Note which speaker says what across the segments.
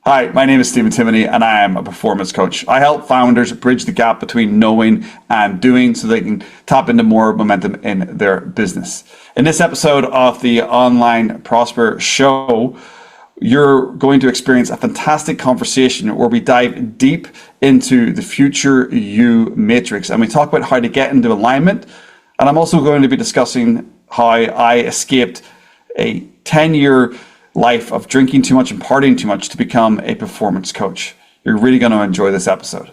Speaker 1: Hi, my name is Timoney, and I am a performance coach. I help founders bridge the gap between knowing and doing so they can tap into more momentum in their business. In this episode of the Online Prosper Show, you're going to experience a fantastic conversation where we dive deep into the future you matrix, and we talk about how to get into alignment. And I'm also going to be discussing how I escaped a 10-year life of drinking too much and partying too much to become a performance coach. You're really going to enjoy this episode.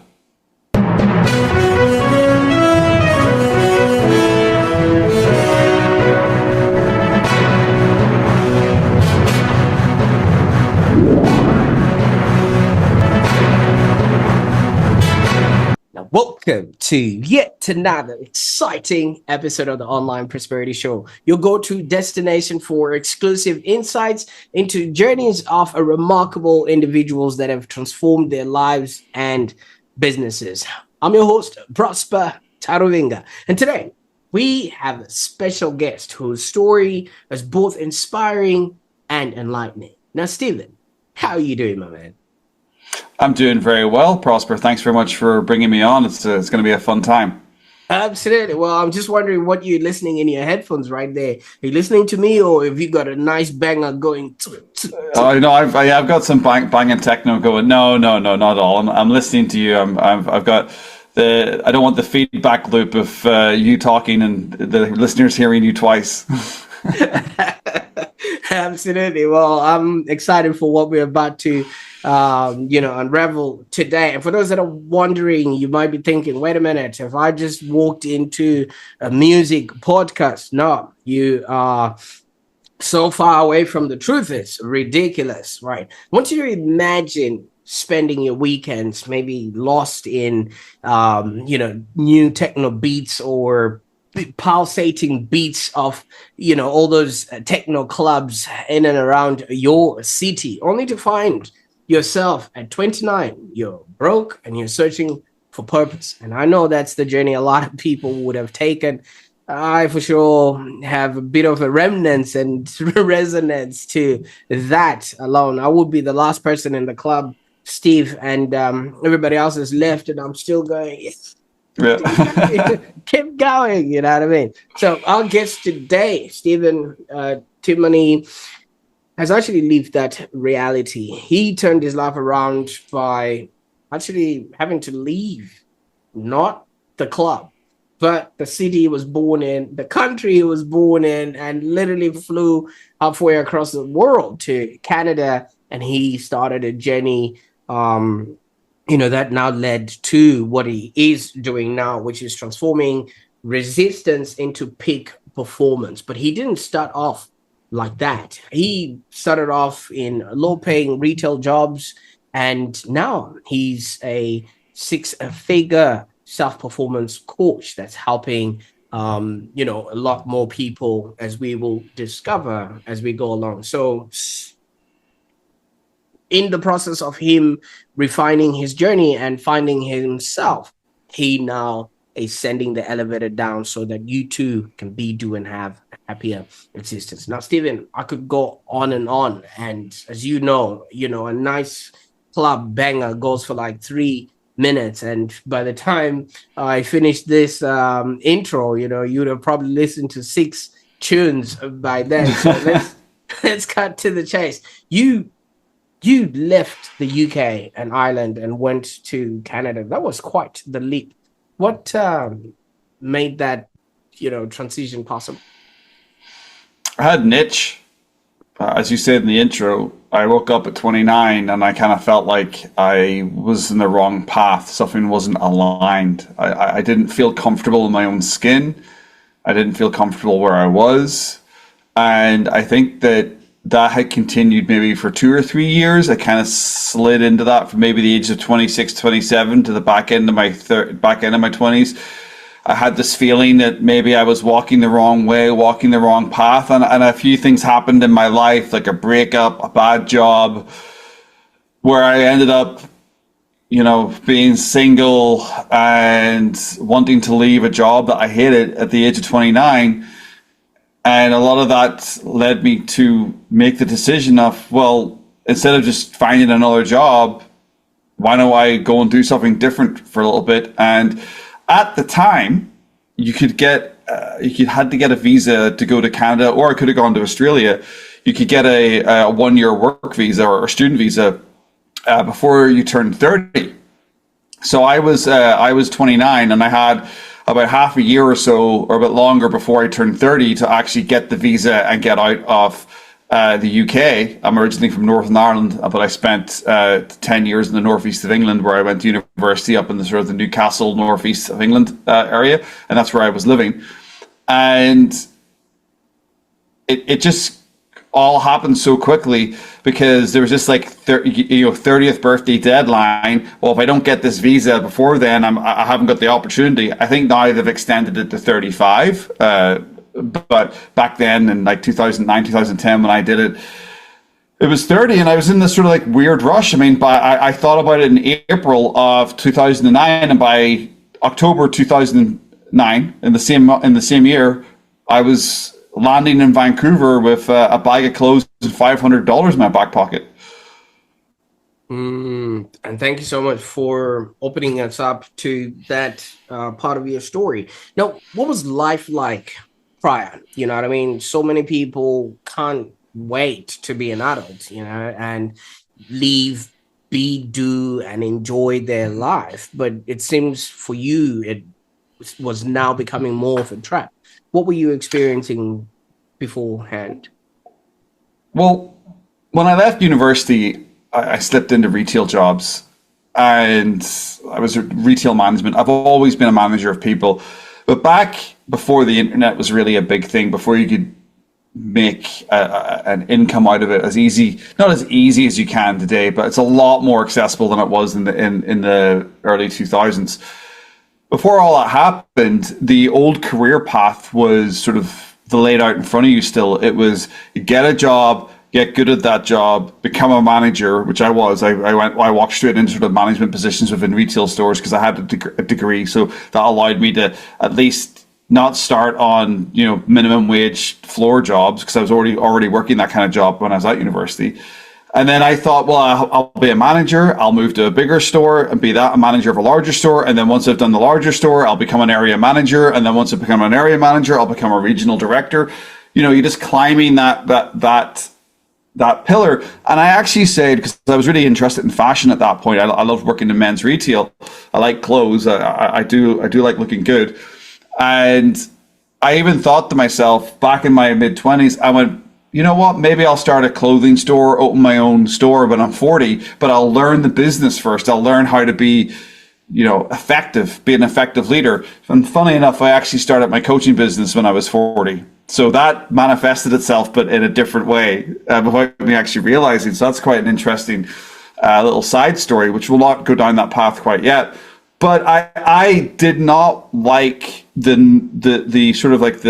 Speaker 2: Welcome to yet another exciting episode of the Online Prosperity Show, your go-to destination for exclusive insights into journeys of remarkable individuals that have transformed their lives and businesses. I'm your host, Prosper Taruvinga, and today we have a special guest whose story is both inspiring and enlightening. Now, Stephen, how are you doing, my man?
Speaker 1: I'm doing very well, Prosper. Thanks very much for bringing me on. It's going to be a fun time.
Speaker 2: Absolutely. Well, I'm just wondering what you're listening in your headphones right there. Are you listening to me, or have you got a nice banger going?
Speaker 1: Oh, no, I've got some banging techno going. No, not at all. I'm listening to you. I've got I don't want the feedback loop of you talking and the listeners hearing you twice.
Speaker 2: Absolutely. Well, I'm excited for what we're about to unravel today. And for those that are wondering, you might be thinking, wait a minute, if I just walked into a music podcast, no, you are so far away from the truth. It's ridiculous, right? I want you to imagine spending your weekends maybe lost in new techno beats or pulsating beats of all those techno clubs in and around your city, only to find yourself at 29 you're broke and you're searching for purpose. And I know that's the journey a lot of people would have taken. I for sure have a bit of a remnants and resonance to that alone. I would be the last person in the club, Steve, and everybody else is left, and I'm still going, yes. Yeah. Keep going, you know what I mean? So our guest today, Stephen Timoney, has actually lived that reality. He turned his life around by actually having to leave, not the club, but the city he was born in, the country he was born in, and literally flew halfway across the world to Canada. And he started a journey that now led to what he is doing now, which is transforming resistance into peak performance. But he didn't start off like that. He started off in low-paying retail jobs, and now he's a six-figure self-performance coach that's helping a lot more people, as we will discover as we go along. So in the process of him refining his journey and finding himself, he now is sending the elevator down so that you too can be, do, and have a happier existence. Now, Stephen, I could go on, and as you know, a nice club banger goes for like 3 minutes, and by the time I finish this intro, you'd have probably listened to 6 tunes by then. So let's cut to the chase. You left the UK and Ireland and went to Canada. That was quite the leap. What made that, transition possible?
Speaker 1: I had an itch. As you said in the intro, I woke up at 29 and I kind of felt like I was in the wrong path. Something wasn't aligned. I didn't feel comfortable in my own skin. I didn't feel comfortable where I was. And I think that had continued maybe for 2 or 3 years. I kind of slid into that from maybe the age of 26, 27 to the back end of my 20s. I had this feeling that maybe I was walking the wrong way, walking the wrong path. And a few things happened in my life, like a breakup, a bad job, where I ended up, being single and wanting to leave a job that I hated at the age of 29. And a lot of that led me to make the decision of, well, instead of just finding another job, why don't I go and do something different for a little bit? And at the time, you had to get a visa to go to Canada, or I could have gone to Australia. You could get a 1 year work visa or student visa before you turned 30. So I was 29, and I had about half a year or so, or a bit longer, before I turned 30 to actually get the visa and get out of the UK. I'm originally from Northern Ireland, but I spent 10 years in the northeast of England, where I went to university up in the sort of the Newcastle northeast of England area, and that's where I was living. And it just all happened so quickly, because there was just like 30th birthday deadline. Well, if I don't get this visa before then, I haven't got the opportunity. I think now they've extended it to 35. But back then, in like 2009, 2010, when I did it, it was 30, and I was in this sort of like weird rush. I mean, I thought about it in April of 2009, and by October 2009, in the same year, I was landing in Vancouver with a bag of clothes and $500 in my back pocket.
Speaker 2: And thank you so much for opening us up to that part of your story. Now, what was life like prior? You know what I mean? So many people can't wait to be an adult, and leave, be, do, and enjoy their life. But it seems for you, it was now becoming more of a trap. What were you experiencing beforehand?
Speaker 1: Well, when I left university, I slipped into retail jobs, and I was retail management. I've always been a manager of people, but back before the internet was really a big thing, before you could make an income out of it not as easy as you can today, but it's a lot more accessible than it was in the early 2000s. Before all that happened, the old career path was sort of laid out in front of you still. It was get a job, get good at that job, become a manager, which I was. I walked straight into sort of management positions within retail stores because I had a degree, so that allowed me to at least not start on minimum wage floor jobs, because I was already working that kind of job when I was at university. And then I thought, well, I'll be a manager. I'll move to a bigger store and be a manager of a larger store. And then once I've done the larger store, I'll become an area manager. And then once I become an area manager, I'll become a regional director. You're just climbing that pillar. And I actually said, because I was really interested in fashion at that point, I loved working in men's retail. I like clothes. I do like looking good. And I even thought to myself, back in my mid-20s, I went, you know what, maybe I'll start a clothing store, open my own store when I'm 40, but I'll learn the business first. I'll learn how to be, be an effective leader. And funny enough, I actually started my coaching business when I was 40. So that manifested itself, but in a different way, without me actually realizing. So that's quite an interesting little side story, which will not go down that path quite yet. But I did not like the sort of like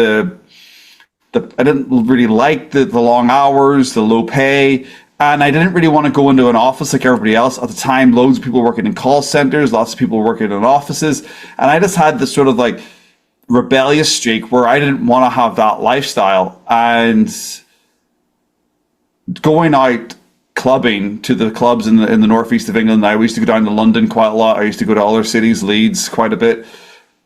Speaker 1: I didn't really like the long hours, the low pay, and I didn't really want to go into an office like everybody else. At the time, loads of people working in call centers, lots of people working in offices, and I just had this sort of like rebellious streak where I didn't want to have that lifestyle. And going out clubbing to the clubs in the northeast of England, I used to go down to London quite a lot. I used to go to other cities, Leeds quite a bit,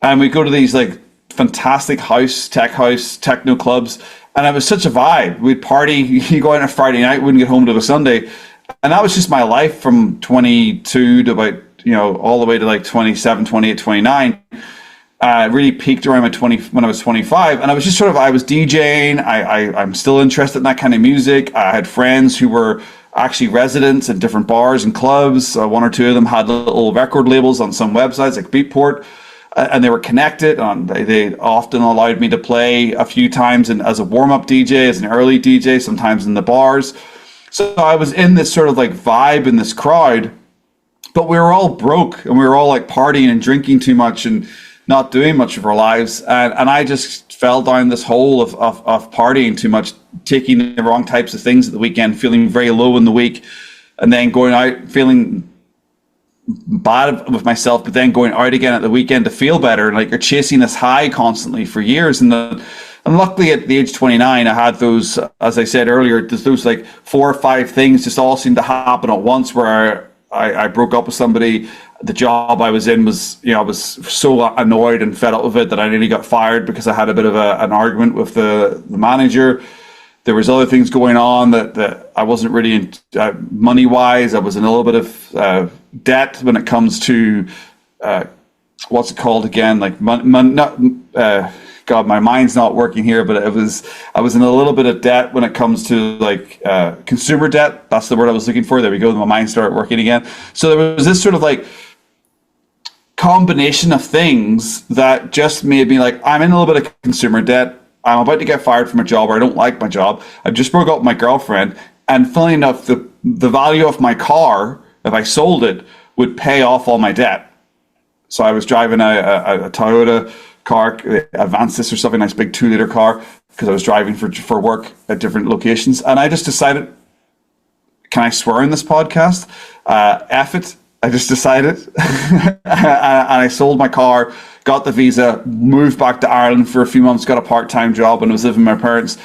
Speaker 1: and we go to these like fantastic techno clubs, and it was such a vibe. We'd party, you go out on a Friday night, wouldn't get home till a Sunday, and that was just my life from 22 to about all the way to like 27, 28, 29. Really peaked around when I was 25, and I was just I was DJing. I'm still interested in that kind of music. I had friends who were actually residents in different bars and clubs. One or two of them had little record labels on some websites like Beatport. And they were connected, and they often allowed me to play a few times as a warm-up DJ, as an early DJ, sometimes in the bars. So I was in this sort of like vibe in this crowd, but we were all broke, and we were all like partying and drinking too much and not doing much of our lives. And I just fell down this hole of partying too much, taking the wrong types of things at the weekend, feeling very low in the week, and then going out feeling bad with myself, but then going out again at the weekend to feel better. Like you're chasing this high constantly for years, and And luckily at the age of 29, I had those, as I said earlier, those like 4 or 5 things just all seemed to happen at once, where I broke up with somebody. The job I was in was, I was so annoyed and fed up with it that I nearly got fired because I had a bit of an argument with the manager. There was other things going on that I wasn't really money wise. I was in a little bit of debt when it comes to what's it called again? Like God, my mind's not working here, but I was in a little bit of debt when it comes to like consumer debt. That's the word I was looking for. There we go. My mind started working again. So there was this sort of like combination of things that just made me like, I'm in a little bit of consumer debt. I'm about to get fired from a job, or I don't like my job. I just broke up with my girlfriend, and funnily enough, the value of my car, if I sold it, would pay off all my debt. So I was driving a Toyota car, a Vansis or something, nice big 2-liter car, because I was driving for work at different locations. And I just decided, can I swear in this podcast? F it. I just decided. And I sold my car, got the visa, moved back to Ireland for a few months, got a part-time job, and was living with my parents.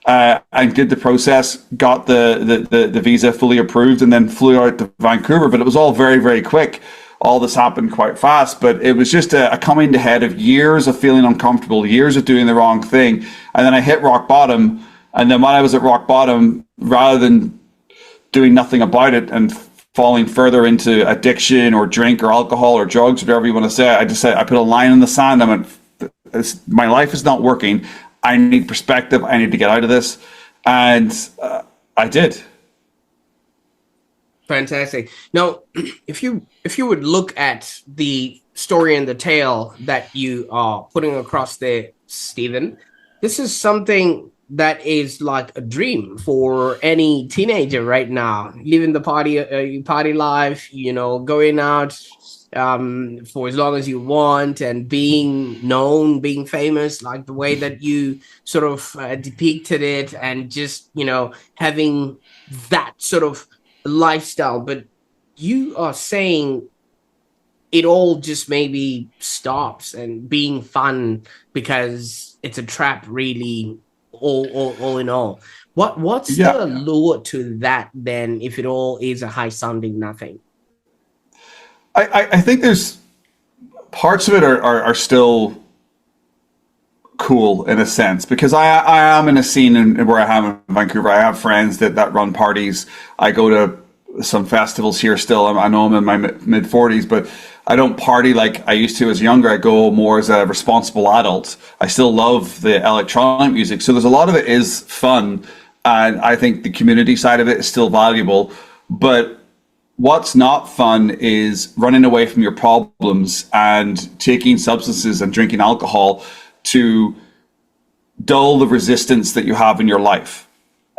Speaker 1: And did the process, got the visa fully approved, and then flew out to Vancouver. But it was all very, very quick. All this happened quite fast, but it was just a coming to head of years of feeling uncomfortable, years of doing the wrong thing. And then I hit rock bottom. And then when I was at rock bottom, rather than doing nothing about it and falling further into addiction or drink or alcohol or drugs, whatever you want to say, I just said, I put a line in the sand. I went, my life is not working. I need perspective. I need to get out of this. And I did.
Speaker 2: Fantastic. Now, if you would look at the story and the tale that you are putting across there, Stephen, this is something that is like a dream for any teenager right now, living the party life, going out for as long as you want and being known, being famous, like the way that you sort of depicted it, and just, having that sort of lifestyle. But you are saying it all just maybe stops and being fun because it's a trap, really, all in all. What's the lure to that then, if it all is a high sounding nothing?
Speaker 1: I think there's parts of it are still cool in a sense, because I am in a scene where I am in Vancouver. I have friends that run parties. I go to some festivals here still. I know I'm in my mid 40s, but I don't party like I used to as younger. I go more as a responsible adult. I still love the electronic music. So there's a lot of it is fun. And I think the community side of it is still valuable. But what's not fun is running away from your problems and taking substances and drinking alcohol to dull the resistance that you have in your life.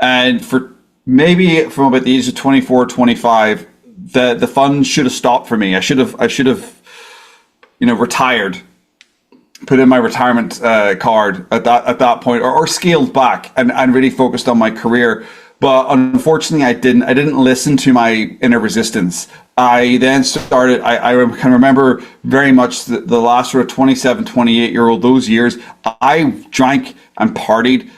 Speaker 1: And for maybe from about the age of 24, 25, the fun should have stopped for me. I should have, retired, put in my retirement card at that point, or scaled back and really focused on my career. But unfortunately, I didn't listen to my inner resistance. I then started, I can remember very much the last sort of 27, 28-year-old, those years, I drank and partied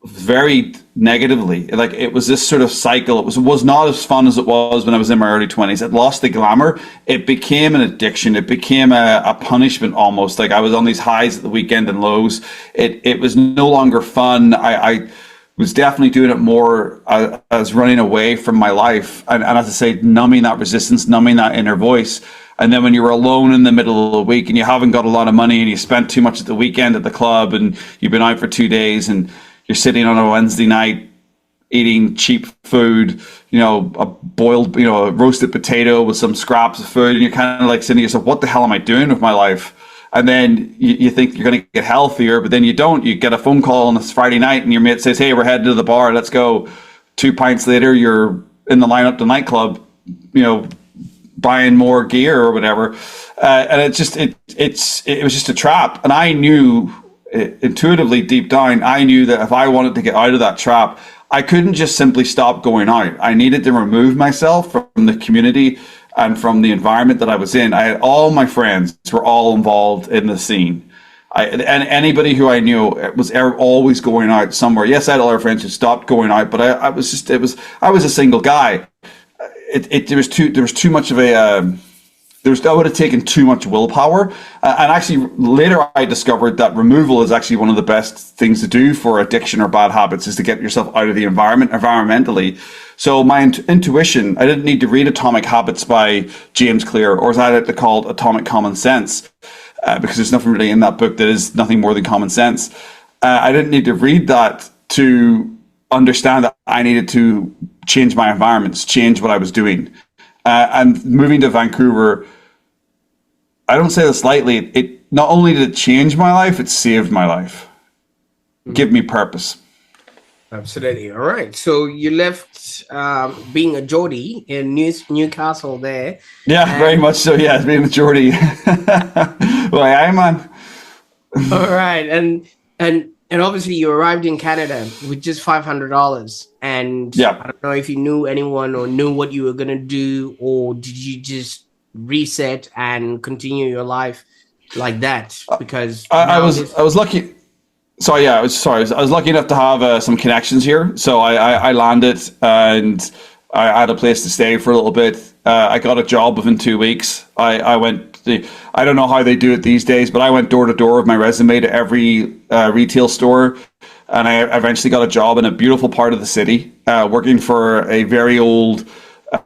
Speaker 1: very negatively. Like, it was this sort of cycle. It was not as fun as it was when I was in my early 20s. It lost the glamour. It became an addiction. It became a punishment almost. Like, I was on these highs at the weekend and lows. It was no longer fun. I was definitely doing it more as running away from my life. And as I say, numbing that resistance, numbing that inner voice. And then when you were alone in the middle of the week and you haven't got a lot of money and you spent too much at the weekend at the club and you've been out for 2 days and you're sitting on a Wednesday night eating cheap food, a boiled, a roasted potato with some scraps of food, and you're kind of like saying to yourself, what the hell am I doing with my life? And then you think you're going to get healthier, but then you don't. You get a phone call on this Friday night and your mate says, hey, we're heading to the bar, let's go. 2 pints later, you're in the lineup to nightclub, buying more gear or whatever. And it was just a trap. And I knew intuitively deep down, I knew that if I wanted to get out of that trap, I couldn't just simply stop going out. I needed to remove myself from the community and from the environment that I was in. I had all my friends were all involved in the scene. And anybody who I knew was always going out somewhere. Yes, I had other friends who stopped going out, but I was I was a single guy. There was too much of a that would have taken too much willpower. And actually, later I discovered that removal is actually one of the best things to do for addiction or bad habits, is to get yourself out of the environment environmentally. So my intuition, I didn't need to read Atomic Habits by James Clear, or as I like to call it, Atomic Common Sense, because there's nothing really in that book that is nothing more than common sense. I didn't need to read that to understand that I needed to change my environments, change what I was doing. And moving to Vancouver, I don't say this lightly, it not only did it change my life, it saved my life. Give me purpose.
Speaker 2: Absolutely. All right. So you left being a Geordie in Newcastle there.
Speaker 1: Yeah, very much so. Yeah, being a Geordie. Well, I man.
Speaker 2: All right. And obviously you arrived in Canada with just $500. And
Speaker 1: yeah.
Speaker 2: I don't know if you knew anyone or knew what you were going to do, or did you just reset and continue your life like that? Because
Speaker 1: I was lucky. Sorry, yeah, I was lucky enough to have some connections here. So I landed, and I had a place to stay for a little bit. I got a job within 2 weeks. I don't know how they do it these days, but I went door to door with my resume to every retail store, and I eventually got a job in a beautiful part of the city, working for a very old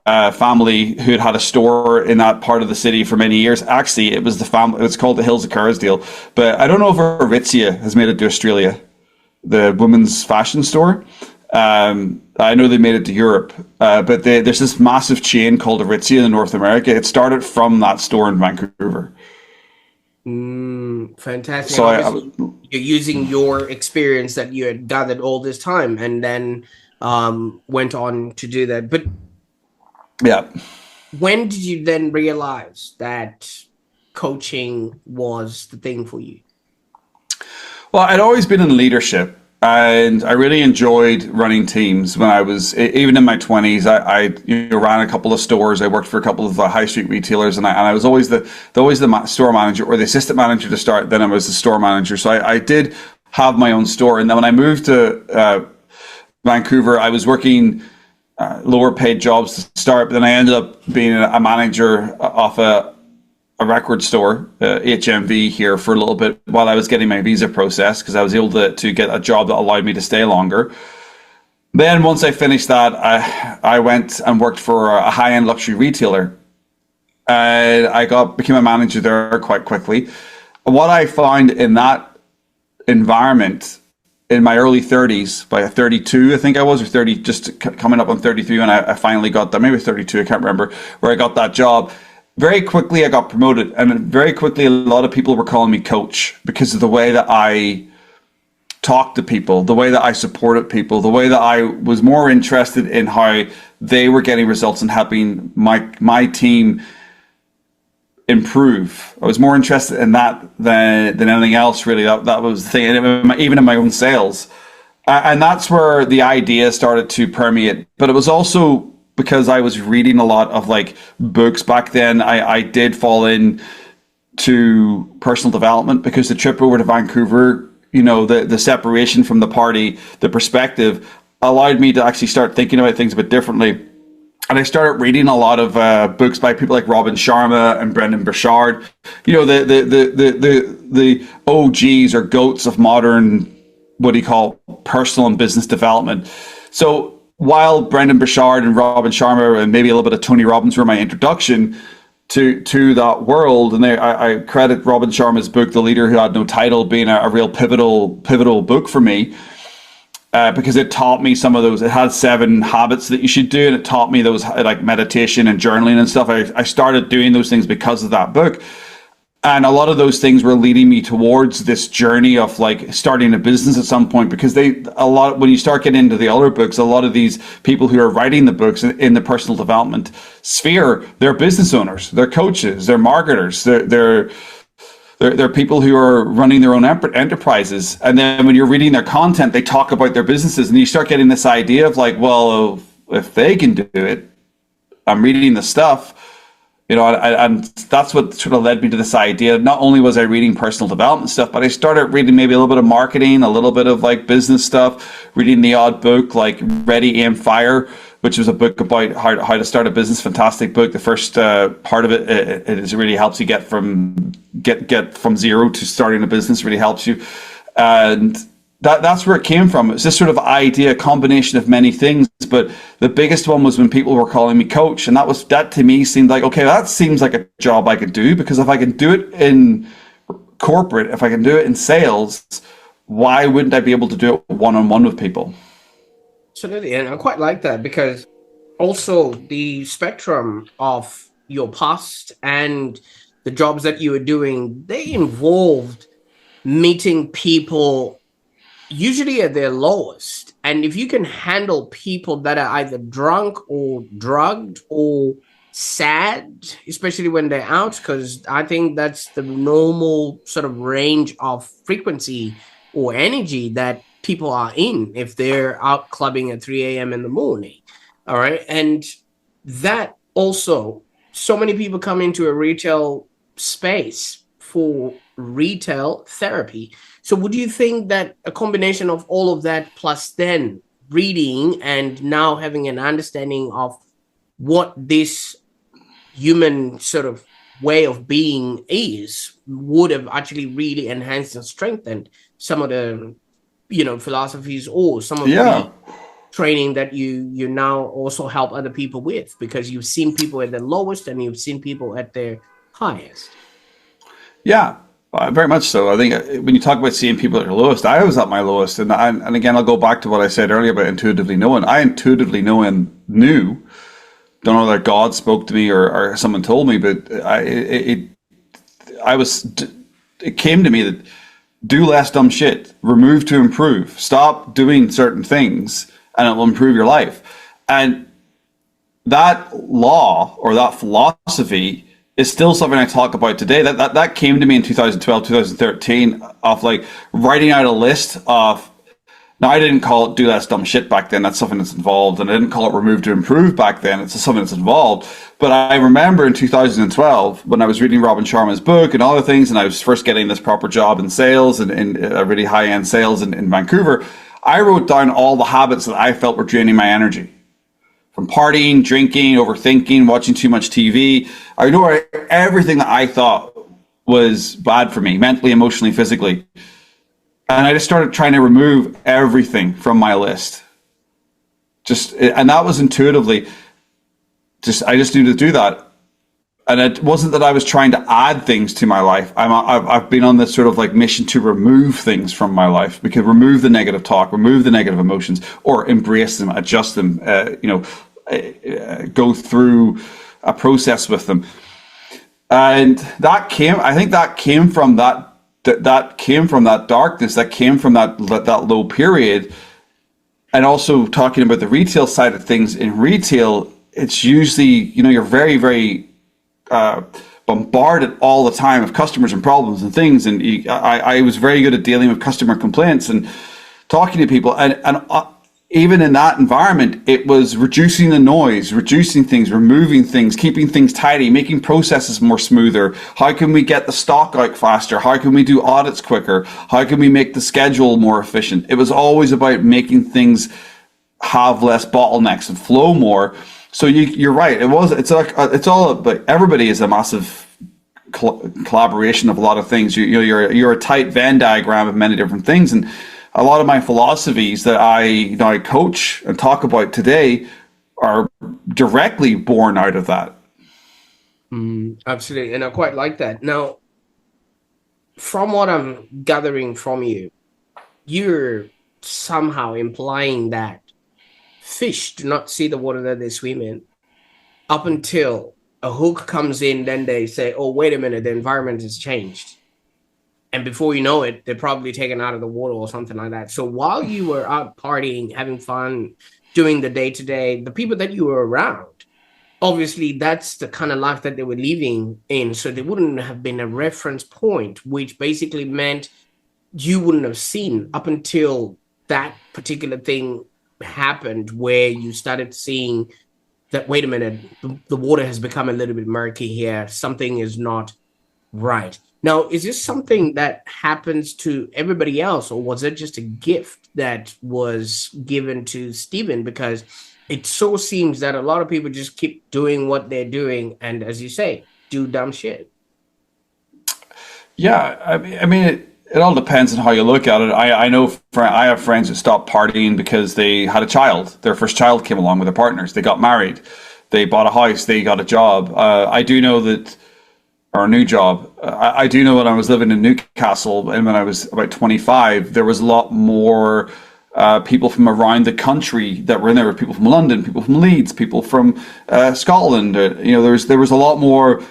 Speaker 1: family who had a store in that part of the city for many years. Actually, it was the family. It was called the Hills of Kerrisdale, but I don't know if Aritzia has made it to Australia, the women's fashion store. I know they made it to Europe, but there's this massive chain called Aritzia in North America. It started from that store in Vancouver.
Speaker 2: Fantastic.
Speaker 1: So
Speaker 2: you're using your experience that you had gathered all this time, and then went on to do that. But
Speaker 1: yeah,
Speaker 2: when did you then realize that coaching was the thing for you?
Speaker 1: Well, I'd always been in leadership, and I really enjoyed running teams when I was, even in my 20s. I ran a couple of stores. I worked for a couple of high street retailers, and I was always the store manager or the assistant manager to start. Then I was the store manager. So I did have my own store. And then when I moved to Vancouver, I was working lower paid jobs to start, but then I ended up being a manager of a record store, HMV, here for a little bit while I was getting my visa processed, because I was able to get a job that allowed me to stay longer. Then once I finished that, I went and worked for a high-end luxury retailer, and I became a manager there quite quickly. What I found in that environment in my early 30s, by 32, I think I was, or 30, just coming up on 33, when I finally got that, maybe 32, I can't remember, where I got that job. Very quickly I got promoted, and very quickly a lot of people were calling me coach because of the way that I talked to people, the way that I supported people, the way that I was more interested in how they were getting results and helping my team improve. I was more interested in that than anything else, really. That was the thing, and even in my own sales. And that's where the idea started to permeate. But it was also because I was reading a lot of books back then. I did fall in to personal development, because the trip over to Vancouver, the separation from the party, the perspective allowed me to actually start thinking about things a bit differently. And I started reading a lot of books by people like Robin Sharma and Brendan Burchard, the OGs or goats of modern, what do you call, personal and business development. So while Brendan Burchard and Robin Sharma and maybe a little bit of Tony Robbins were my introduction to that world, and I credit Robin Sharma's book, The Leader Who Had No Title, being a real pivotal book for me. Because it taught me some of those. It had 7 habits that you should do, and it taught me those, like meditation and journaling and stuff. I started doing those things because of that book, and a lot of those things were leading me towards this journey of starting a business at some point. Because when you start getting into the other books, a lot of these people who are writing the books in the personal development sphere, they're business owners, they're coaches, they're marketers, they're people who are running their own enterprises. And then when you're reading their content, they talk about their businesses, and you start getting this idea of well, if they can do it, I'm reading the stuff, You know, and that's what sort of led me to this idea. Not only was I reading personal development stuff, but I started reading maybe a little bit of marketing, a little bit of like business stuff, reading the odd book like Ready, Aim, Fire, which was a book about how to start a business. Fantastic book. The first part of it really helps you get from zero to starting a business. Really helps you, and that's where it came from. It's this sort of idea, combination of many things. But the biggest one was when people were calling me coach, and that to me seemed like, okay, that seems like a job I could do, because if I can do it in corporate, if I can do it in sales, why wouldn't I be able to do it one-on-one with people?
Speaker 2: Absolutely. And I quite like that, because also the spectrum of your past and the jobs that you were doing, they involved meeting people usually at their lowest. And if you can handle people that are either drunk or drugged or sad, especially when they're out, because I think that's the normal sort of range of frequency or energy that people are in if they're out clubbing at 3 a.m. in the morning. All right. And that also, so many people come into a retail space for retail therapy. So would you think that a combination of all of that, plus then reading and now having an understanding of what this human sort of way of being is, would have actually really enhanced and strengthened some of the, philosophies or some of
Speaker 1: Yeah.
Speaker 2: the training that you now also help other people with, because you've seen people at their lowest and you've seen people at their highest?
Speaker 1: Yeah, very much so. I think when you talk about seeing people at their lowest, I was at my lowest, and again, I'll go back to what I said earlier about intuitively knowing. I intuitively knew. Don't know whether God spoke to me or someone told me, but it came to me that do less dumb shit, remove to improve, stop doing certain things, and it will improve your life. And that law or that philosophy is still something I talk about today. That came to me in 2012, 2013, of like writing out a list of. Now, I didn't call it do less dumb shit back then. That's something that's involved. And I didn't call it remove to improve back then. It's something that's involved. But I remember in 2012, when I was reading Robin Sharma's book and other things, and I was first getting this proper job in sales and in a really high-end sales in Vancouver, I wrote down all the habits that I felt were draining my energy. From partying, drinking, overthinking, watching too much TV. I know everything that I thought was bad for me, mentally, emotionally, physically. And I just started trying to remove everything from my list. And that was intuitively. I just knew to do that. And it wasn't that I was trying to add things to my life. I've been on this sort of like mission to remove things from my life. We could remove the negative talk, remove the negative emotions, or embrace them, adjust them. Go through a process with them. And I think that came from that. That came from that darkness, that came from that low period. And also talking about the retail side of things, in retail, it's usually, you're very, very bombarded all the time of customers and problems and things. And I was very good at dealing with customer complaints and talking to people. And even in that environment, it was reducing the noise, reducing things, removing things, keeping things tidy, making processes more smoother. How can we get the stock out faster? How can we do audits quicker? How can we make the schedule more efficient? It was always about making things have less bottlenecks and flow more. So you're right. It's all about, everybody is a massive collaboration of a lot of things. You're a tight Venn diagram of many different things. And a lot of my philosophies that I coach and talk about today are directly born out of that.
Speaker 2: Absolutely. And I quite like that. Now, from what I'm gathering from you, you're somehow implying that fish do not see the water that they swim in up until a hook comes in. Then they say, oh, wait a minute, the environment has changed. And before you know it, they're probably taken out of the water or something like that. So while you were out partying, having fun, doing the day-to-day, the people that you were around, obviously that's the kind of life that they were living in. So they wouldn't have been a reference point, which basically meant you wouldn't have seen up until that particular thing happened, where you started seeing that, wait a minute, the water has become a little bit murky here. Something is not right. Now, is this something that happens to everybody else, or was it just a gift that was given to Stephen? Because it so seems that a lot of people just keep doing what they're doing, and as you say, do dumb shit.
Speaker 1: Yeah, I mean, it all depends on how you look at it. I know I have friends who stopped partying because they had a child. Their first child came along with their partners. They got married. They bought a house. They got a job. I do know that, or a new job. I do know when I was living in Newcastle and when I was about 25, there was a lot more people from around the country that were in there. People from London, people from Leeds, people from Scotland. There was a lot more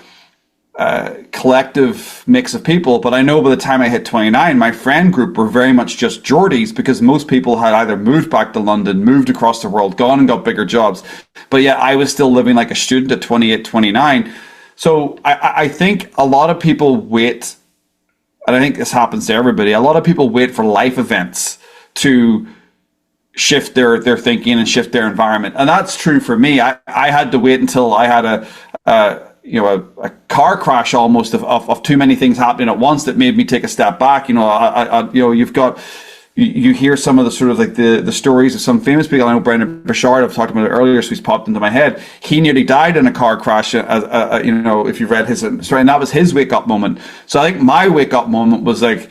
Speaker 1: collective mix of people. But I know by the time I hit 29, my friend group were very much just Geordies, because most people had either moved back to London, moved across the world, gone and got bigger jobs. But yeah, I was still living like a student at 28, 29. So I think a lot of people wait, and I think this happens to everybody, a lot of people wait for life events to shift their thinking and shift their environment. And that's true for me. I had to wait until I had a car crash almost of too many things happening at once that made me take a step back. You hear some of the sort of like the stories of some famous people. I know Brendan Burchard, I've talked about it earlier, so he's popped into my head. He nearly died in a car crash, if you've read his story, and that was his wake-up moment. So I think my wake-up moment was like,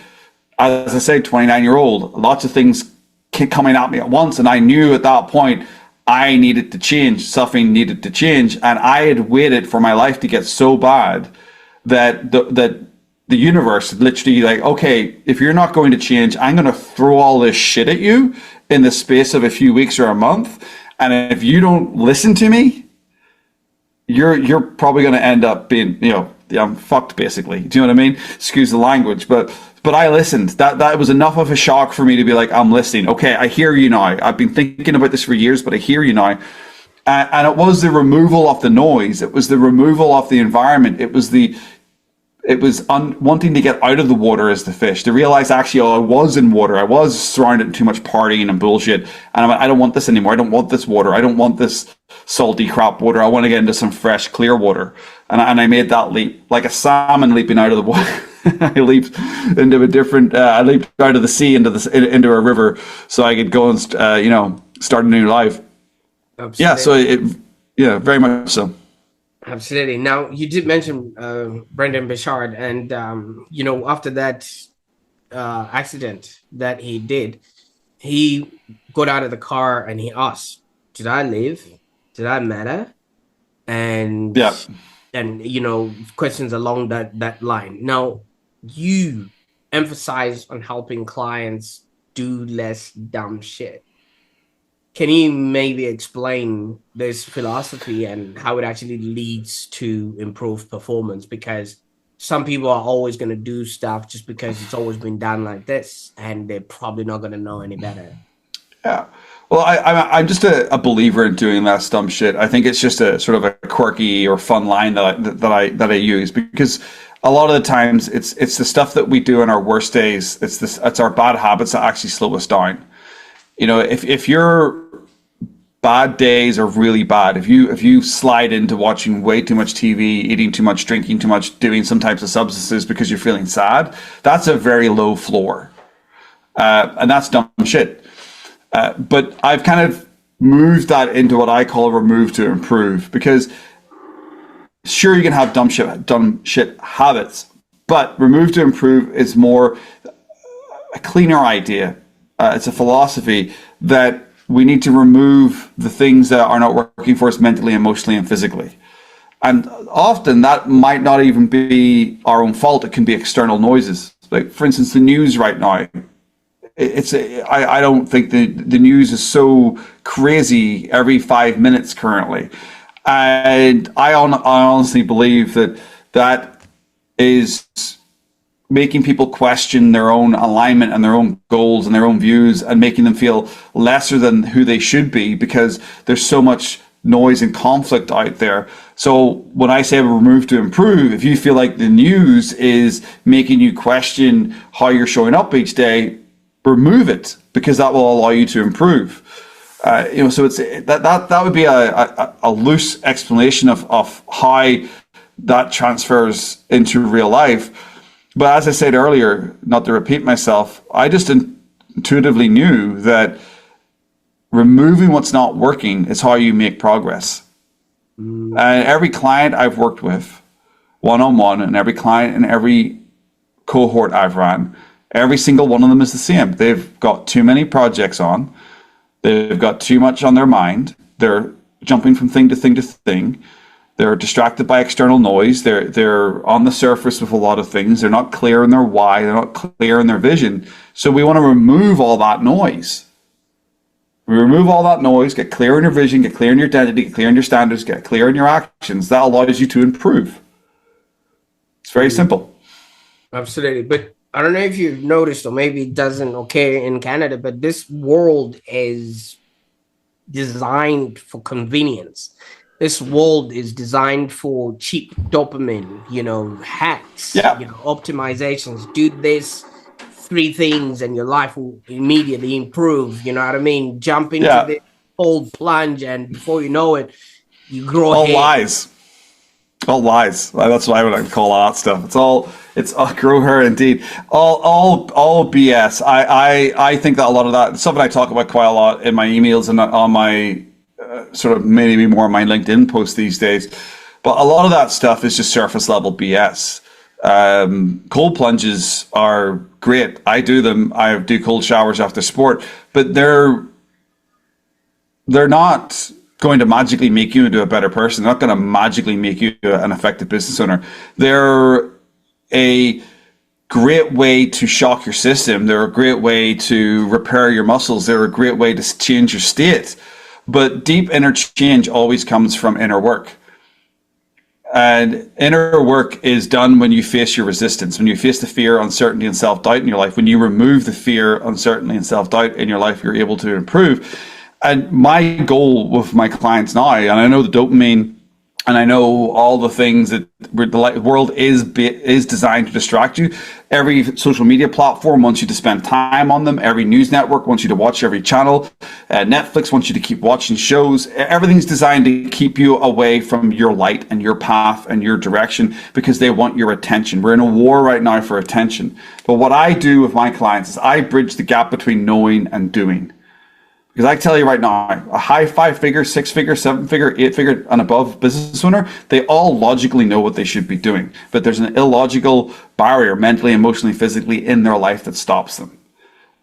Speaker 1: as I said, 29-year-old, lots of things coming at me at once, and I knew at that point I needed to change, something needed to change, and I had waited for my life to get so bad that the universe literally like, okay, if you're not going to change, I'm going to throw all this shit at you in the space of a few weeks or a month. And if you don't listen to me, you're probably going to end up being, I'm fucked basically. Do you know what I mean? Excuse the language, but I listened. That was enough of a shock for me to be like, I'm listening. Okay, I hear you now. I've been thinking about this for years, but I hear you now. And it was the removal of the noise. It was the removal of the environment. It was wanting to get out of the water as the fish, to realize actually, I was in water. I was surrounded in too much partying and bullshit. And I'm like, I don't want this anymore. I don't want this water. I don't want this salty crap water. I want to get into some fresh, clear water. And I made that leap, like a salmon leaping out of the water. I leaped into a different, I leaped out of the sea into a river so I could go and, start a new life.
Speaker 2: Absolutely.
Speaker 1: Yeah, very much so.
Speaker 2: Absolutely. Now, you did mention Brendan Burchard, and after that accident that he did, he got out of the car and he asked, "Did I live? Did I matter?" And
Speaker 1: yeah,
Speaker 2: and questions along that line. Now, you emphasize on helping clients do less dumb shit. Can you maybe explain this philosophy and how it actually leads to improved performance? Because some people are always going to do stuff just because it's always been done like this, and they're probably not going to know any better.
Speaker 1: Yeah. Well, I'm just a believer in doing less dumb shit. I think it's just a sort of a quirky or fun line that I use, because a lot of the times it's the stuff that we do on our worst days. It's our bad habits that actually slow us down. If your bad days are really bad, if you slide into watching way too much TV, eating too much, drinking too much, doing some types of substances because you're feeling sad, that's a very low floor, and that's dumb shit. But I've kind of moved that into what I call remove to improve, because sure, you can have dumb shit habits, but remove to improve is more a cleaner idea. It's a philosophy that we need to remove the things that are not working for us mentally, emotionally, and physically. And often that might not even be our own fault. It can be external noises. Like, for instance, the news right now. I don't think the news is so crazy every 5 minutes currently. And I honestly believe that is making people question their own alignment and their own goals and their own views, and making them feel lesser than who they should be, because there's so much noise and conflict out there. So when I say remove to improve, if you feel like the news is making you question how you're showing up each day, remove it, because that will allow you to improve. So it's that would be a loose explanation of how that transfers into real life. But as I said earlier, not to repeat myself, I just intuitively knew that removing what's not working is how you make progress. And every client I've worked with, one-on-one, and every client and every cohort I've ran, every single one of them is the same. They've got too many projects on. They've got too much on their mind. They're jumping from thing to thing to thing. They're distracted by external noise. They're on the surface with a lot of things. They're not clear in their why. They're not clear in their vision. So we want to remove all that noise. We remove all that noise, get clear in your vision, get clear in your identity, get clear in your standards, get clear in your actions. That allows you to improve. It's very simple.
Speaker 2: Absolutely. But I don't know if you've noticed, or maybe it doesn't occur in Canada, but this world is designed for convenience. This world is designed for cheap dopamine, hacks, optimizations. Do this 3 things and your life will immediately improve. You know what I mean? Jump into this cold plunge, and before you know it, you grow
Speaker 1: all
Speaker 2: hair.
Speaker 1: All lies. That's what I would call all that stuff. It's grow hair indeed. All BS. I think that a lot of that, something I talk about quite a lot in my emails and on my sort of maybe more on my LinkedIn posts these days. But a lot of that stuff is just surface level BS. Cold plunges are great. I do them. I do cold showers after sport, but they're not going to magically make you into a better person. They're not going to magically make you an effective business owner. They're a great way to shock your system. They're a great way to repair your muscles. They're a great way to change your state. But deep inner change always comes from inner work. And inner work is done when you face your resistance, when you face the fear, uncertainty, and self-doubt in your life. When you remove the fear, uncertainty, and self-doubt in your life, you're able to improve. And my goal with my clients now, and I know the dopamine, and I know all the things that the world is designed to distract you. Every social media platform wants you to spend time on them. Every news network wants you to watch every channel. Netflix wants you to keep watching shows. Everything's designed to keep you away from your light and your path and your direction because they want your attention. We're in a war right now for attention. But what I do with my clients is I bridge the gap between knowing and doing. Because I tell you right now, a high 5-figure, 6-figure, 7-figure, 8-figure and above business owner, they all logically know what they should be doing. But there's an illogical barrier mentally, emotionally, physically in their life that stops them.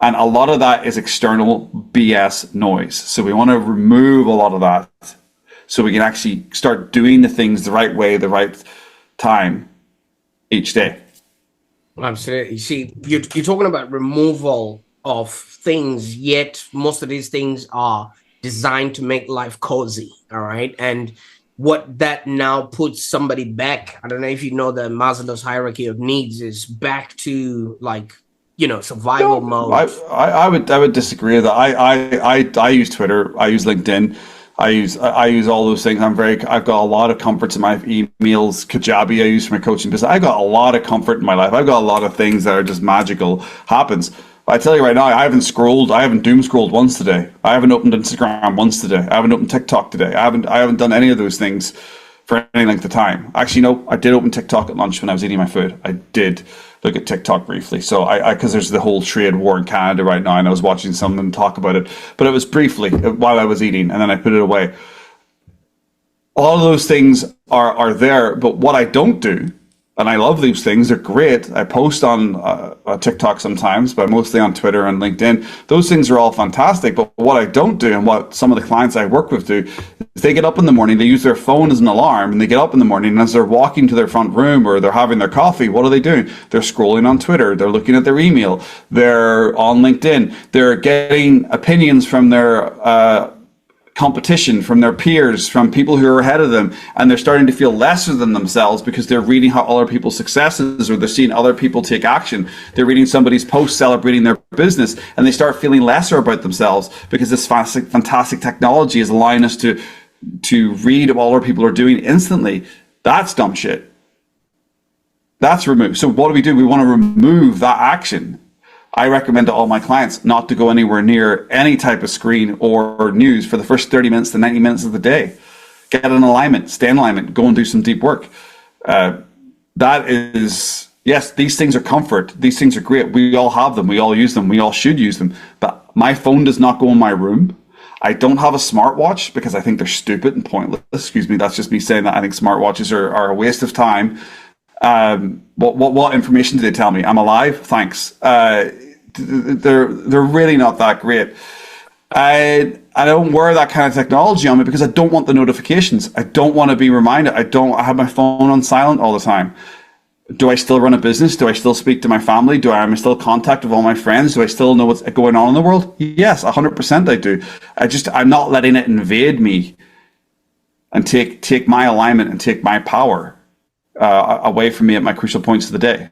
Speaker 1: And a lot of that is external BS noise. So we want to remove a lot of that so we can actually start doing the things the right way, the right time each day.
Speaker 2: Absolutely. You see, you're talking about removal of things, yet most of these things are designed to make life cozy. All right. And what that now puts somebody back, I don't know if you know the Maslow's hierarchy of needs is back to survival mode.
Speaker 1: I would disagree with that. I use Twitter, I use LinkedIn, I use all those things. I've got a lot of comforts in my emails. Kajabi I use for my coaching business. I got a lot of comfort in my life. I've got a lot of things that are just magical happens. I tell you right now, I haven't doom scrolled once today. I haven't opened Instagram once today. I haven't opened TikTok today. I haven't done any of those things for any length of time. Actually, no, I did open TikTok at lunch when I was eating my food. I did look at TikTok briefly. So because there's the whole trade war in Canada right now, and I was watching someone talk about it, but it was briefly while I was eating, and then I put it away. All of those things are there, but what I don't do, and I love these things, they're great. I post on TikTok sometimes, but mostly on Twitter and LinkedIn. Those things are all fantastic. But what I don't do, and what some of the clients I work with do, is they get up in the morning, they use their phone as an alarm, and they get up in the morning, and as they're walking to their front room or they're having their coffee, what are they doing? They're scrolling on Twitter, they're looking at their email, they're on LinkedIn, they're getting opinions from their competition, from their peers, from people who are ahead of them, and they're starting to feel lesser than themselves because they're reading how other people's successes, or they're seeing other people take action. They're reading somebody's post celebrating their business, and they start feeling lesser about themselves because this fantastic technology is allowing us to read what other people are doing instantly. That's dumb shit. That's removed. So what do? We want to remove that action. I recommend to all my clients not to go anywhere near any type of screen or news for the first 30 minutes to 90 minutes of the day. Get in alignment, stay in alignment, go and do some deep work. That is, yes, these things are comfort. These things are great. We all have them. We all use them. We all should use them. But my phone does not go in my room. I don't have a smartwatch because I think they're stupid and pointless. Excuse me, that's just me saying that. I think smartwatches are a waste of time. What information do they tell me? I'm alive? Thanks. They're really not that great. I don't wear that kind of technology on me because I don't want the notifications. I don't want to be reminded. I have my phone on silent all the time. Do I still run a business? Do I still speak to my family? Am I still in contact with all my friends? Do I still know what's going on in the world? Yes, 100% I do. I'm not letting it invade me and take my alignment and take my power away from me at my crucial points of the day.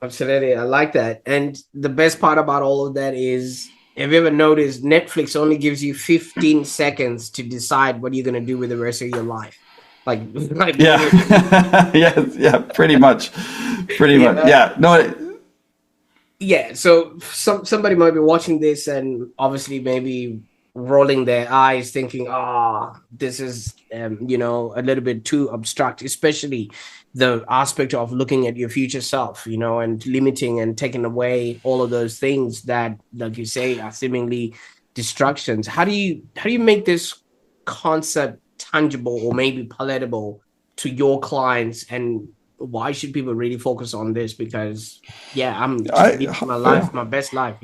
Speaker 2: Absolutely. I like that. And the best part about all of that is, have you ever noticed Netflix only gives you 15 seconds to decide what you're going to do with the rest of your life? Like
Speaker 1: yeah. yeah, pretty much. Yeah. No.
Speaker 2: Yeah. So somebody might be watching this and obviously maybe rolling their eyes thinking, this is, a little bit too abstract, especially the aspect of looking at your future self, and limiting and taking away all of those things that, like you say, are seemingly distractions. How do you make this concept tangible or maybe palatable to your clients, and why should people really focus on this? Because I'm just living my life, my best life.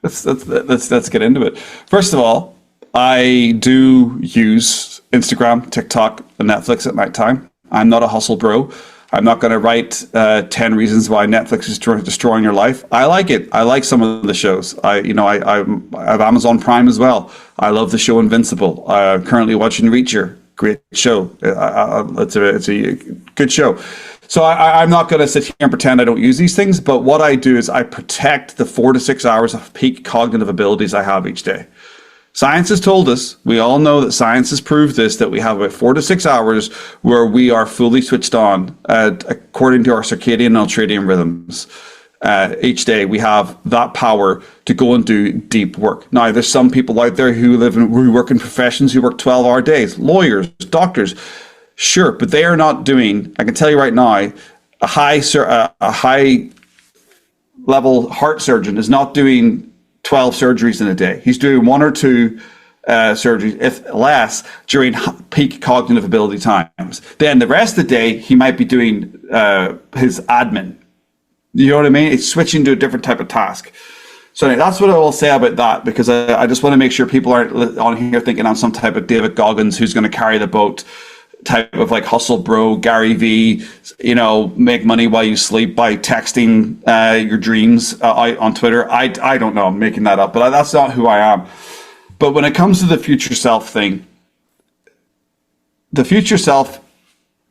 Speaker 1: Let's get into it. First of all, I do use Instagram, TikTok, and Netflix at nighttime. I'm not a hustle bro. I'm not going to write 10 reasons why Netflix is destroying your life. I like it. I like some of the shows. I have Amazon Prime as well. I love the show Invincible. I'm currently watching Reacher. Great show. It's a good show. So I'm not going to sit here and pretend I don't use these things. But what I do is I protect the 4 to 6 hours of peak cognitive abilities I have each day. Science has told us, we all know that science has proved this, that we have about 4 to 6 hours where we are fully switched on according to our circadian and ultradian rhythms. Each day we have that power to go and do deep work. Now, there's some people out there who work in professions who work 12-hour days, lawyers, doctors. Sure, but they are not doing, I can tell you right now, a high level heart surgeon is not doing 12 surgeries in a day. He's doing 1 or 2 surgeries, if less, during peak cognitive ability times. Then the rest of the day, he might be doing his admin. You know what I mean? It's switching to a different type of task. So anyway, that's what I will say about that, because I just want to make sure people aren't on here thinking I'm some type of David Goggins who's going to carry the boat type of like hustle bro, Gary V, make money while you sleep by texting your dreams out on Twitter. I don't know, I'm making that up, but that's not who I am. But when it comes to the future self thing, the future self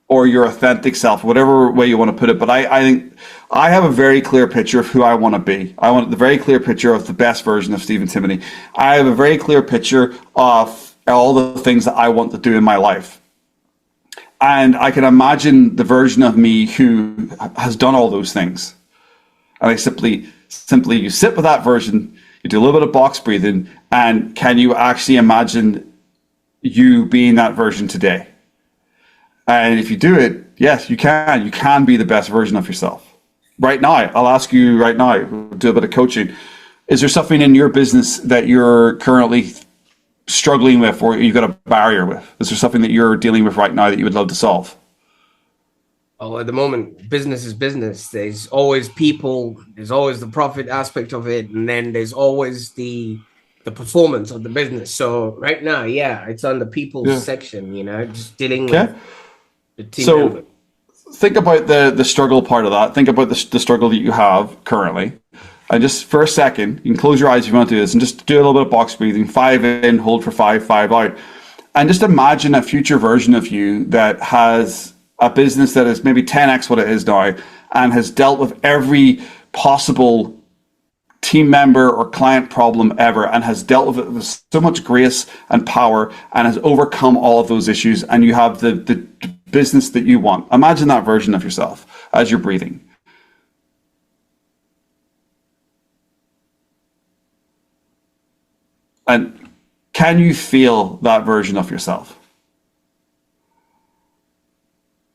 Speaker 1: or your authentic self, whatever way you want to put it, but I think I have a very clear picture of who I want to be. I want the very clear picture of the best version of Stephen Timoney. I have a very clear picture of all the things that I want to do in my life. And I can imagine the version of me who has done all those things. And I simply you sit with that version, you do a little bit of box breathing, and can you actually imagine you being that version today? And if you do it, yes, you can. You can be the best version of yourself. Right now, I'll ask you right now, do a bit of coaching. Is there something in your business that you're currently struggling with, or you've got a barrier with? Is there something that you're dealing with right now that you would love to solve?
Speaker 2: Oh, at the moment, business is business. There's always people, there's always the profit aspect of it, and then there's always the performance of the business. So right now, it's on the people section, just dealing with the team member.
Speaker 1: Think about the struggle part of that. Think about the struggle that you have currently. And just for a second, you can close your eyes if you want to do this, and just do a little bit of box breathing. 5 in, hold for 5, 5 out. And just imagine a future version of you that has a business that is maybe 10x what it is now, and has dealt with every possible team member or client problem ever, and has dealt with it with so much grace and power, and has overcome all of those issues, and you have the business that you want. Imagine that version of yourself as you're breathing. And can you feel that version of yourself?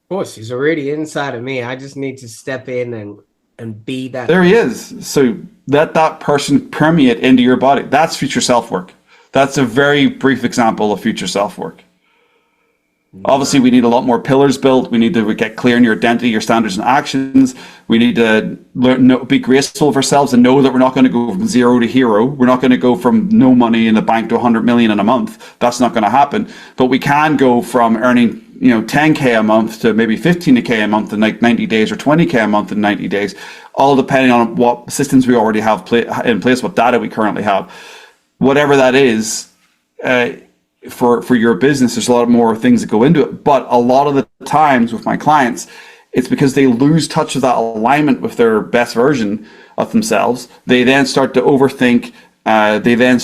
Speaker 2: Of course, he's already inside of me. I just need to step in and be that.
Speaker 1: There he is. So let that person permeate into your body. That's future self work. That's a very brief example of future self work. Obviously, we need a lot more pillars built. We need to get clear in your identity, your standards and actions. We need to be graceful of ourselves and know that we're not going to go from zero to hero. We're not going to go from no money in the bank to 100 million in a month. That's not going to happen. But we can go from earning 10K a month to maybe 15K a month in like 90 days or 20K a month in 90 days, all depending on what systems we already have in place, what data we currently have. Whatever that is, for your business, there's a lot more things that go into it. But a lot of the times with my clients, it's because they lose touch of that alignment with their best version of themselves. They then start to overthink. They then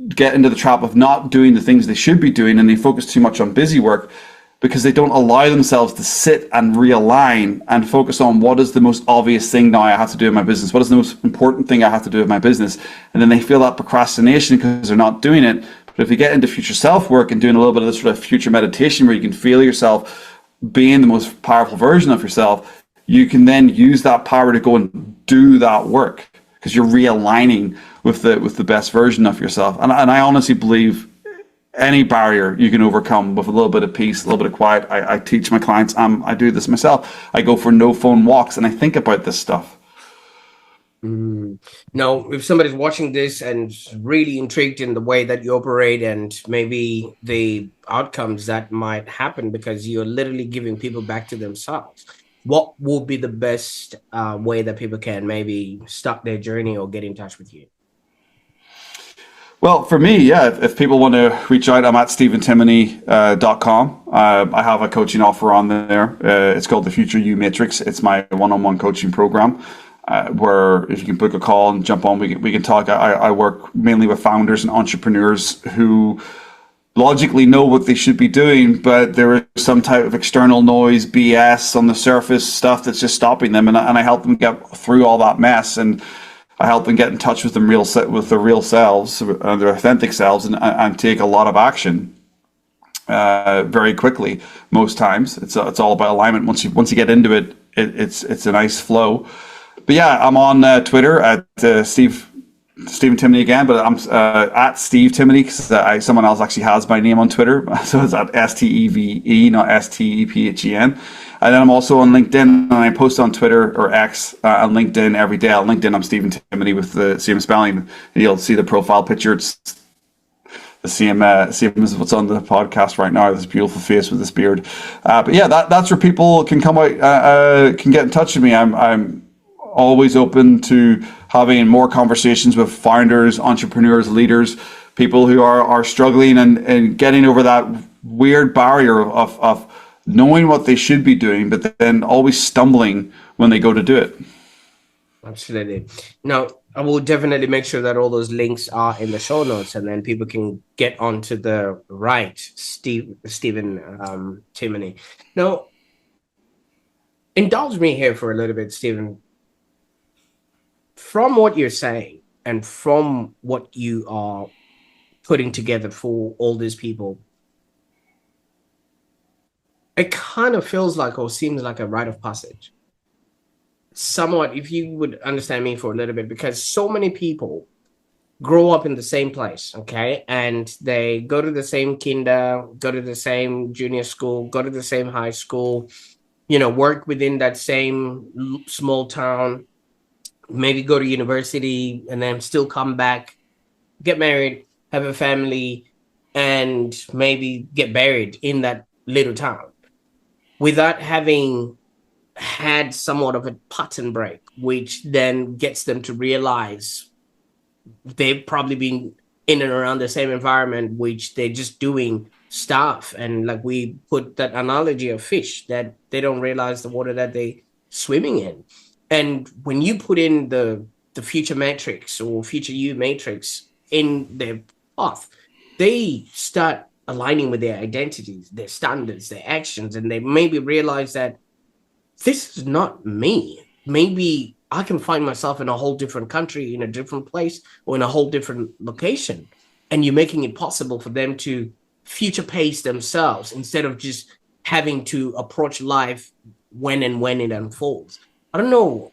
Speaker 1: get into the trap of not doing the things they should be doing, and they focus too much on busy work because they don't allow themselves to sit and realign and focus on what is the most obvious thing now I have to do in my business. What is the most important thing I have to do in my business? And then they feel that procrastination because they're not doing it. But if you get into future self work and doing a little bit of this sort of future meditation where you can feel yourself being the most powerful version of yourself, you can then use that power to go and do that work because you're realigning with the best version of yourself. And I honestly believe any barrier you can overcome with a little bit of peace, a little bit of quiet. I teach my clients, I do this myself. I go for no phone walks and I think about this stuff.
Speaker 2: Now, if somebody's watching this and really intrigued in the way that you operate and maybe the outcomes that might happen because you're literally giving people back to themselves, what would be the best way that people can maybe start their journey or get in touch with you?
Speaker 1: Well, for me, yeah, if people want to reach out, I'm at stephentimony.com. I have a coaching offer on there. It's called the Future You Matrix. It's my one-on-one coaching program. Where if you can book a call and jump on, we can talk. I work mainly with founders and entrepreneurs who logically know what they should be doing, but there is some type of external noise, BS on the surface stuff that's just stopping them, and I help them get through all that mess, and I help them get in touch with their real selves, their authentic selves, and take a lot of action very quickly. Most times, it's all about alignment. Once you get into it, it's a nice flow. But yeah, I'm on Twitter at Stephen Timoney again, but I'm at Steve Timoney because someone else actually has my name on Twitter. So it's at STEVE, not STEPHEN. And then I'm also on LinkedIn, and I post on Twitter or X and LinkedIn every day. On LinkedIn, I'm Stephen Timoney with the same spelling. You'll see the profile picture. It's the same as what's on the podcast right now. This beautiful face with this beard. But yeah, that's where people can come out, can get in touch with me. I'm always open to having more conversations with founders, entrepreneurs, leaders, people who are struggling and getting over that weird barrier of knowing what they should be doing, but then always stumbling when they go to do it.
Speaker 2: Absolutely. Now, I will definitely make sure that all those links are in the show notes, and then people can get onto the right Stephen Timoney. Now, indulge me here for a little bit, Stephen. From what you're saying and from what you are putting together for all these people, it kind of feels like or seems like a rite of passage. Somewhat, if you would understand me for a little bit, because so many people grow up in the same place, okay? And they go to the same kinder, go to the same junior school, go to the same high school, work within that same small town, maybe go to university and then still come back, get married, have a family, and maybe get buried in that little town without having had somewhat of a pattern break, which then gets them to realize they've probably been in and around the same environment, which they're just doing stuff. And like we put that analogy of fish, that they don't realize the water that they're swimming in. And when you put in the future matrix or future you matrix in their path, they start aligning with their identities, their standards, their actions, and they maybe realize that this is not me. Maybe I can find myself in a whole different country, in a different place, or in a whole different location. and you're making it possible for them to future pace themselves instead of just having to approach life when it unfolds. I don't know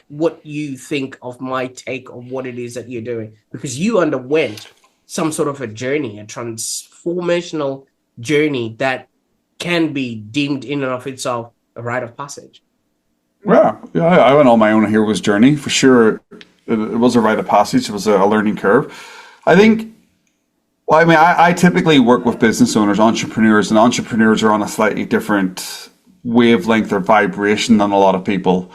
Speaker 2: what you think of my take on what it is that you're doing, because you underwent some sort of a journey, a transformational journey that can be deemed in and of itself a rite of passage.
Speaker 1: Yeah, I went on my own hero's journey for sure. It was a rite of passage. It was a learning curve. I think. Well, I mean, I typically work with business owners, entrepreneurs, and entrepreneurs are on a slightly different wavelength or vibration than a lot of people,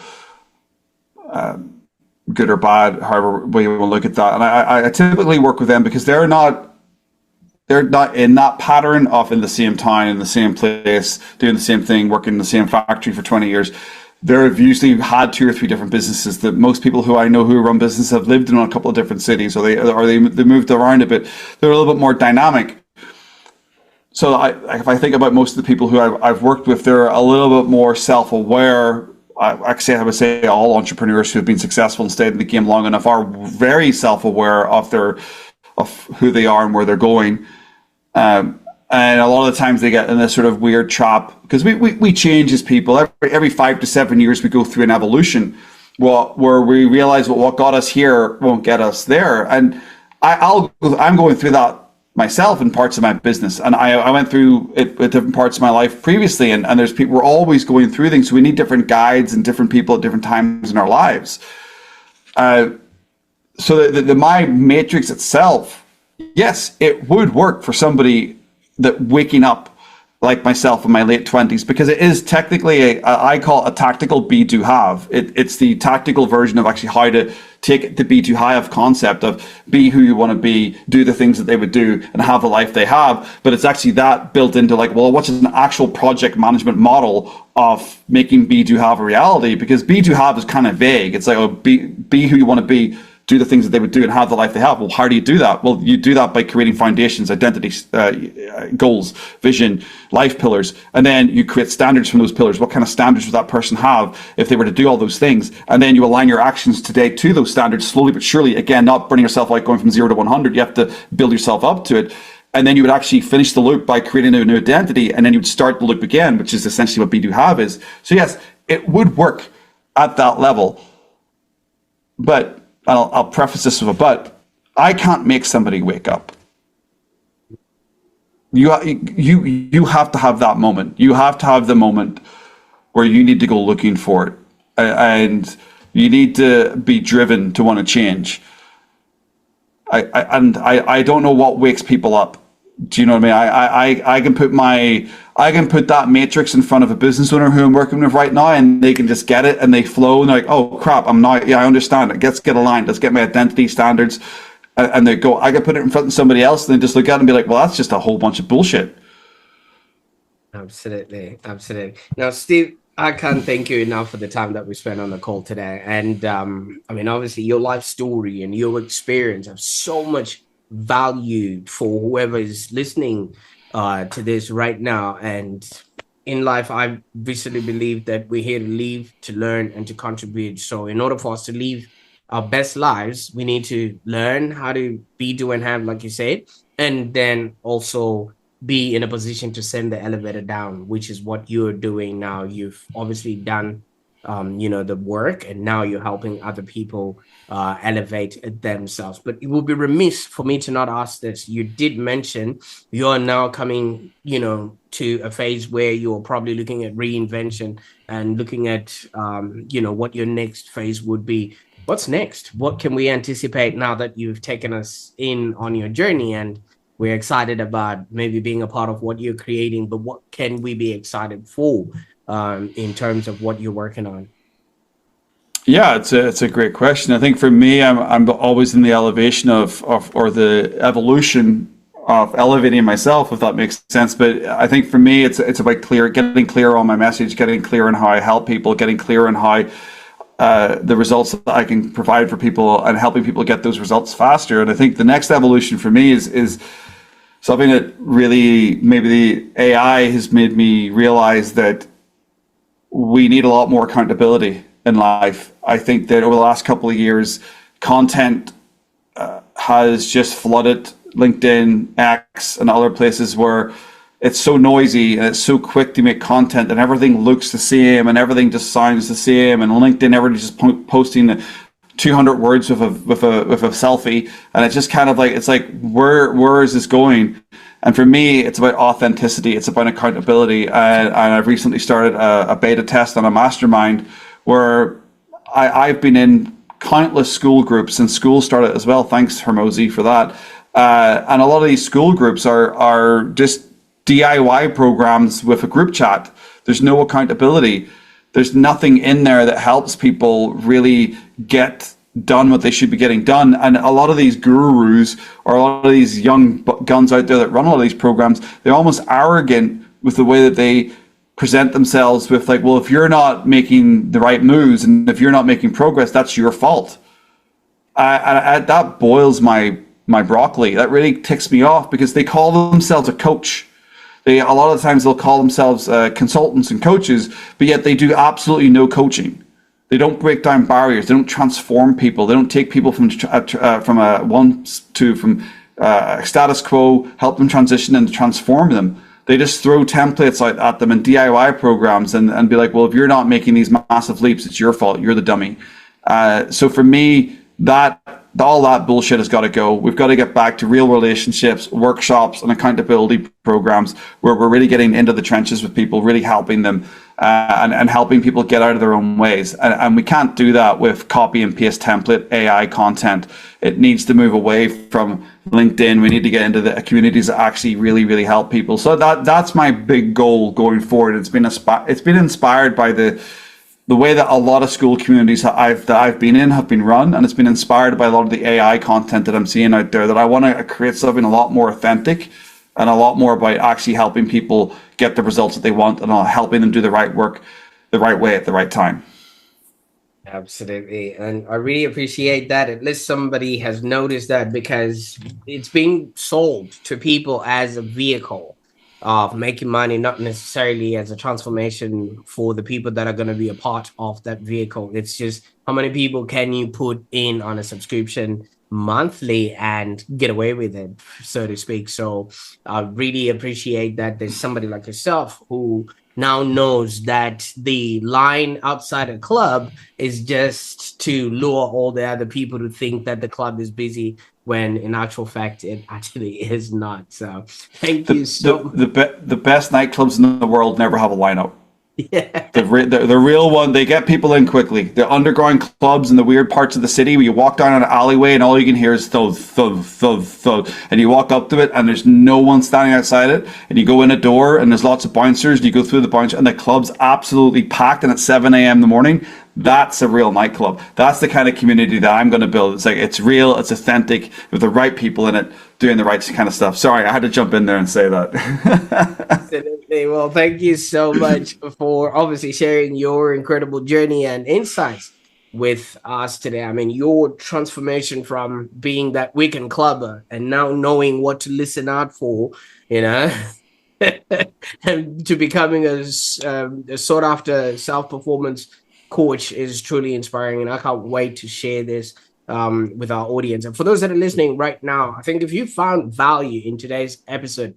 Speaker 1: good or bad, however way you want to look at that. And I typically work with them because they're not in that pattern of in the same town, in the same place, doing the same thing, working in the same factory for 20 years. They've usually had 2 or 3 different businesses. That most people who I know who run business have lived in a couple of different cities, or they moved around a bit. They're a little bit more dynamic. So if I think about most of the people who I've worked with, they're a little bit more self-aware. I would say all entrepreneurs who have been successful and stayed in the game long enough are very self-aware of who they are and where they're going. And a lot of the times they get in this sort of weird trap because we change as people. Every 5 to 7 years we go through an evolution where we realize what got us here won't get us there. And I'm going through that myself in parts of my business. And I went through it with different parts of my life previously. And there's people, we're always going through things. So we need different guides and different people at different times in our lives. So the my matrix itself, yes, it would work for somebody that waking up like myself in my late 20s, because it is technically I call it a tactical be-do-have. It's the tactical version of actually how to take the be-do-have concept of be who you want to be, do the things that they would do, and have the life they have. But it's actually that built into like, well, what's an actual project management model of making be-do-have a reality? Because be-do-have is kind of vague. It's like, oh, be who you want to be, do the things that they would do and have the life they have. Well, how do you do that? Well, you do that by creating foundations, identities, goals, vision, life pillars, and then you create standards from those pillars. What kind of standards would that person have if they were to do all those things? And then you align your actions today to those standards, slowly but surely. Again, not burning yourself out going from 0 to 100. You have to build yourself up to it. And then you would actually finish the loop by creating a new identity, and then you would start the loop again, which is essentially what be-do-have is. So yes, it would work at that level. But I'll preface this with a but. I can't make somebody wake up. You have to have that moment. You have to have the moment where you need to go looking for it, and you need to be driven to want to change. I don't know what wakes people up. Do you know what I mean? I can put that matrix in front of a business owner who I'm working with right now, and they can just get it and they flow and they're like, oh crap, I understand it. Let's get aligned. Let's get my identity standards. And they go, I can put it in front of somebody else and they just look at it and be like, well, that's just a whole bunch of bullshit.
Speaker 2: Absolutely. Now, Steve, I can't thank you enough for the time that we spent on the call today. And I mean, obviously your life story and your experience have so much value for whoever is listening to this right now. And in life, I recently believe that we're here to live, to learn, and to contribute. So in order for us to live our best lives, we need to learn how to be, do, and have, like you said, and then also be in a position to send the elevator down, which is what you're doing now. You've obviously done the work, and now you're helping other people elevate themselves. But it would be remiss for me to not ask this. You did mention you're now coming, to a phase where you're probably looking at reinvention and looking at, what your next phase would be. What's next? What can we anticipate now that you've taken us in on your journey, and we're excited about maybe being a part of what you're creating, but what can we be excited for in terms of what you're working on?
Speaker 1: Yeah, it's a great question. I think for me, I'm always in the elevation or the evolution of elevating myself, if that makes sense. But I think for me, it's about getting clear on my message, getting clear on how I help people, getting clear on how the results that I can provide for people, and helping people get those results faster. And I think the next evolution for me is something that really maybe the AI has made me realize that we need a lot more accountability in life. I think that over the last couple of years, content has just flooded LinkedIn, X, and other places where it's so noisy and it's so quick to make content and everything looks the same and everything just sounds the same, and on LinkedIn everybody's just posting 200 words with a selfie, and it's just kind of like, it's like, where is this going? And for me, it's about authenticity, it's about accountability, and I've recently started a beta test on a mastermind where I've been in countless school groups, and school started as well. Thanks, Hermosi, for that. And a lot of these school groups are just DIY programs with a group chat. There's no accountability. There's nothing in there that helps people really get done what they should be getting done. And a lot of these gurus or a lot of these young guns out there that run all of these programs, they're almost arrogant with the way that they present themselves with, like, well, if you're not making the right moves and if you're not making progress, that's your fault. That boils my broccoli. That really ticks me off, because they call themselves a coach. A lot of the times they'll call themselves consultants and coaches, but yet they do absolutely no coaching. They don't break down barriers. They don't transform people. They don't take people from status quo, help them transition and transform them. They just throw templates out at them and DIY programs and be like, well, if you're not making these massive leaps, it's your fault. You're the dummy. So for me, all that bullshit has got to go. We've got to get back to real relationships, workshops, and accountability programs where we're really getting into the trenches with people, really helping them and helping people get out of their own ways. And we can't do that with copy and paste template AI content. It needs to move away from LinkedIn. We need to get into the communities that actually really, really help people. So that's my big goal going forward. It's been inspired by the way that a lot of school communities that I've been in have been run, and it's been inspired by a lot of the AI content that I'm seeing out there, that I want to create something a lot more authentic and a lot more about actually helping people get the results that they want and helping them do the right work the right way at the right time.
Speaker 2: Absolutely. And I really appreciate that. At least somebody has noticed that, because it's being sold to people as a vehicle of making money, not necessarily as a transformation for the people that are going to be a part of that vehicle. It's just, how many people can you put in on a subscription monthly and get away with it, so to speak. So I really appreciate that there's somebody like yourself who now knows that the line outside a club is just to lure all the other people to think that the club is busy, when in actual fact it actually is not. So thank you so much.
Speaker 1: The best nightclubs in the world never have a lineup.
Speaker 2: Yeah.
Speaker 1: The real one, they get people in quickly. The underground clubs in the weird parts of the city where you walk down an alleyway and all you can hear is thud, thud, thud, thud. And you walk up to it and there's no one standing outside it. And you go in a door and there's lots of bouncers and you go through the bouncer and the club's absolutely packed, and at 7 a.m. in the morning. That's a real nightclub. That's the kind of community that I'm going to build. It's like, it's real, it's authentic, with the right people in it, doing the right kind of stuff. Sorry, I had to jump in there and say that.
Speaker 2: Absolutely. Well, thank you so much for obviously sharing your incredible journey and insights with us today. I mean, your transformation from being that weekend clubber and now knowing what to listen out for, you know, and to becoming a sought after self-performance coach is truly inspiring, and I can't wait to share this with our audience. And for those that are listening right now, I think if you found value in today's episode,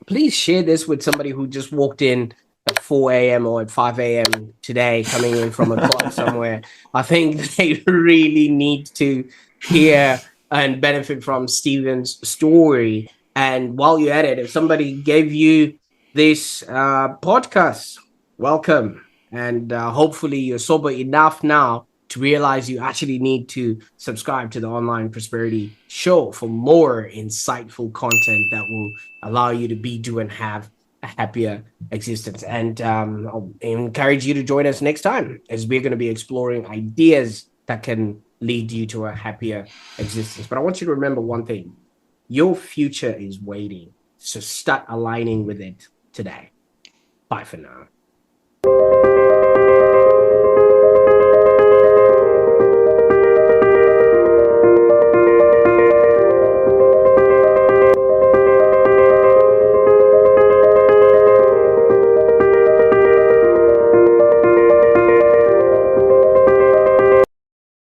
Speaker 2: please share this with somebody who just walked in at 4 a.m. or at 5 a.m. today, coming in from a club somewhere. I think they really need to hear and benefit from Steven's story. And while you're at it, if somebody gave you this podcast, welcome. And hopefully you're sober enough now to realize you actually need to subscribe to the Online Prosperity Show for more insightful content that will allow you to be, do, and have a happier existence. And I'll encourage you to join us next time, as we're going to be exploring ideas that can lead you to a happier existence. But I want you to remember one thing: your future is waiting. So start aligning with it today. Bye for now.